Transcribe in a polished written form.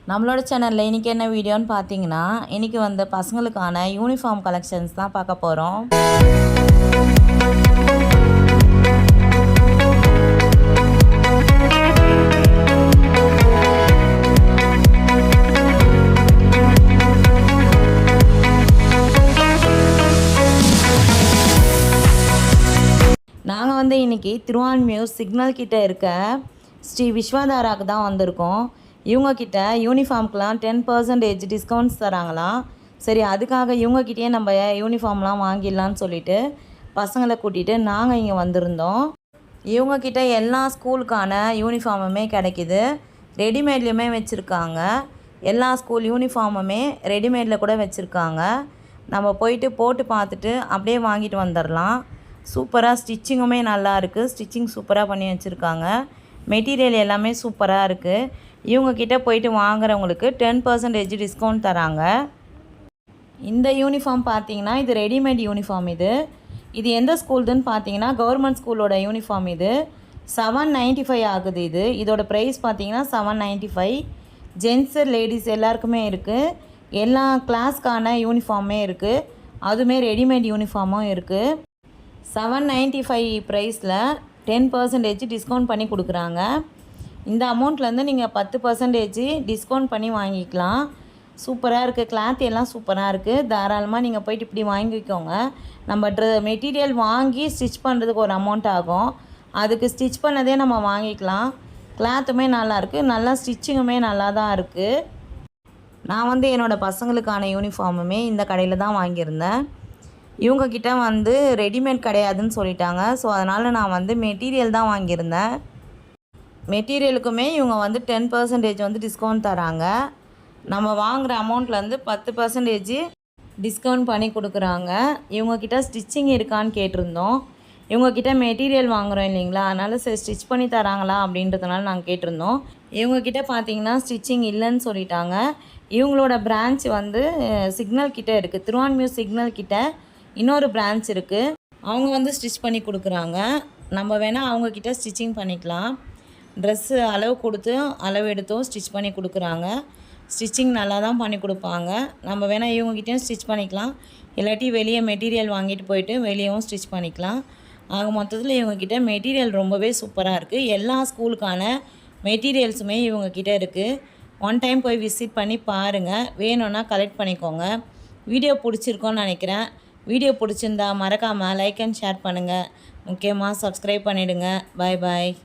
நம்மளோட சேனலில் இன்றைக்கி என்ன வீடியோன்னு பார்த்தீங்கன்னா, இன்றைக்கி வந்து பசங்களுக்கான யூனிஃபார்ம் கலெக்ஷன்ஸ் தான் பார்க்க போகிறோம். நாங்கள் வந்து இன்றைக்கி திருவான்மியூர் சிக்னல் கிட்டே இருக்க ஸ்ரீ விஸ்வதாராவுக்கு தான் வந்திருக்கோம். இவங்கக்கிட்ட யூனிஃபார்ம்க்கெலாம் 10% டிஸ்கவுண்ட்ஸ் தராங்களாம். சரி, அதுக்காக இவங்கக்கிட்டேயே நம்ம யூனிஃபார்ம்லாம் வாங்கிடலான்னு சொல்லிவிட்டு பசங்களை கூட்டிகிட்டு நாங்கள் இங்கே வந்திருந்தோம். இவங்கக்கிட்ட எல்லா ஸ்கூலுக்கான யூனிஃபார்முமே கிடைக்கிது. ரெடிமேட்லேயுமே வச்சுருக்காங்க. எல்லா ஸ்கூல் யூனிஃபார்முமே ரெடிமேடில் கூட வச்சுருக்காங்க. நம்ம போயிட்டு போட்டு பார்த்துட்டு அப்படியே வாங்கிட்டு வந்துடலாம். சூப்பராக ஸ்டிச்சிங்குமே நல்லா இருக்குது. ஸ்டிச்சிங் சூப்பராக பண்ணி வச்சுருக்காங்க. மெட்டீரியல் எல்லாமே சூப்பராக இருக்குது. இவங்கக்கிட்ட போயிட்டு வாங்குறவங்களுக்கு 10% டிஸ்கவுண்ட் தராங்க. இந்த யூனிஃபார்ம் பார்த்தீங்கன்னா, இது ரெடிமேட் யூனிஃபார்ம். இது எந்த ஸ்கூல்துன்னு பார்த்தீங்கன்னா, கவர்மெண்ட் ஸ்கூலோட யூனிஃபார்ம். இது 795 ஆகுது. இதோட ப்ரைஸ் பார்த்தீங்கன்னா 795. ஜென்ஸு லேடிஸ் எல்லாருக்குமே இருக்குது. எல்லா கிளாஸ்க்கான யூனிஃபார்மே இருக்குது. அதுவுமே ரெடிமேட் யூனிஃபார்மும் இருக்குது. 795 ப்ரைஸில் 10% டிஸ்கவுண்ட் பண்ணி கொடுக்குறாங்க. இந்த அமௌண்ட்லேருந்து நீங்கள் 10% டிஸ்கவுண்ட் பண்ணி வாங்கிக்கலாம். சூப்பராக இருக்குது. கிளாத் எல்லாம் சூப்பராக இருக்குது. தாராளமாக நீங்கள் போய்ட்டு இப்படி வாங்கிக்கோங்க. நம்ம மெட்டீரியல் வாங்கி ஸ்டிச் பண்ணுறதுக்கு ஒரு அமௌண்ட் ஆகும். அதுக்கு ஸ்டிச் பண்ணதே நம்ம வாங்கிக்கலாம். கிளாத்துமே நல்லாயிருக்கு. நல்லா ஸ்டிச்சிங்குமே நல்லா தான் இருக்குது. நான் வந்து என்னோடய பசங்களுக்கான யூனிஃபார்முமே இந்த கடையில் தான் வாங்கியிருந்தேன். இவங்கக்கிட்ட வந்து ரெடிமேட் கிடையாதுன்னு சொல்லிட்டாங்க. ஸோ அதனால் நான் வந்து மெட்டீரியல் தான் வாங்கியிருந்தேன். மெட்டீரியலுக்குமே இவங்க வந்து 10% வந்து டிஸ்கவுண்ட் தராங்க. நம்ம வாங்குகிற அமௌண்ட்லேருந்து 10% டிஸ்கவுண்ட் பண்ணி கொடுக்குறாங்க. இவங்கக்கிட்ட ஸ்டிச்சிங் இருக்கான்னு கேட்டிருந்தோம். இவங்கக்கிட்ட மெட்டீரியல் வாங்குகிறோம் இல்லைங்களா, அதனால் சரி ஸ்டிச் பண்ணி தராங்களா அப்படின்றதுனால நாங்கள் கேட்டிருந்தோம். இவங்கக்கிட்ட பார்த்தீங்கன்னா ஸ்டிச்சிங் இல்லைன்னு சொல்லிட்டாங்க. இவங்களோட பிரான்ச் வந்து சிக்னல் கிட்டே இருக்குது. திருவான்மியூர் சிக்னல் கிட்டே இன்னொரு பிரான்ச் இருக்குது. அவங்க வந்து ஸ்டிச் பண்ணி கொடுக்குறாங்க. நம்ம வேணால் அவங்கக்கிட்ட ஸ்டிச்சிங் பண்ணிக்கலாம். ட்ரெஸ்ஸு அளவு கொடுத்து அளவு எடுத்தும் ஸ்டிச் பண்ணி கொடுக்குறாங்க. ஸ்டிச்சிங் நல்லா தான் பண்ணி கொடுப்பாங்க. நம்ம வேணால் இவங்ககிட்டயும் ஸ்டிச் பண்ணிக்கலாம். இல்லாட்டி வெளியே மெட்டீரியல் வாங்கிட்டு போயிட்டு வெளியவும் ஸ்டிச் பண்ணிக்கலாம். ஆக மொத்தத்தில் இவங்கக்கிட்ட மெட்டீரியல் ரொம்பவே சூப்பராக இருக்குது. எல்லா ஸ்கூலுக்கான மெட்டீரியல்ஸுமே இவங்கக்கிட்ட இருக்குது. ஒன் டைம் போய் விசிட் பண்ணி பாருங்கள். வேணும்னா கலெக்ட் பண்ணிக்கோங்க. வீடியோ பிடிச்சிருக்கோன்னு நினைக்கிறேன். வீடியோ பிடிச்சிருந்தா மறக்காமல் லைக் அண்ட் ஷேர் பண்ணுங்கள். முக்கியமாக சப்ஸ்கிரைப் பண்ணிவிடுங்க. பாய் பாய்.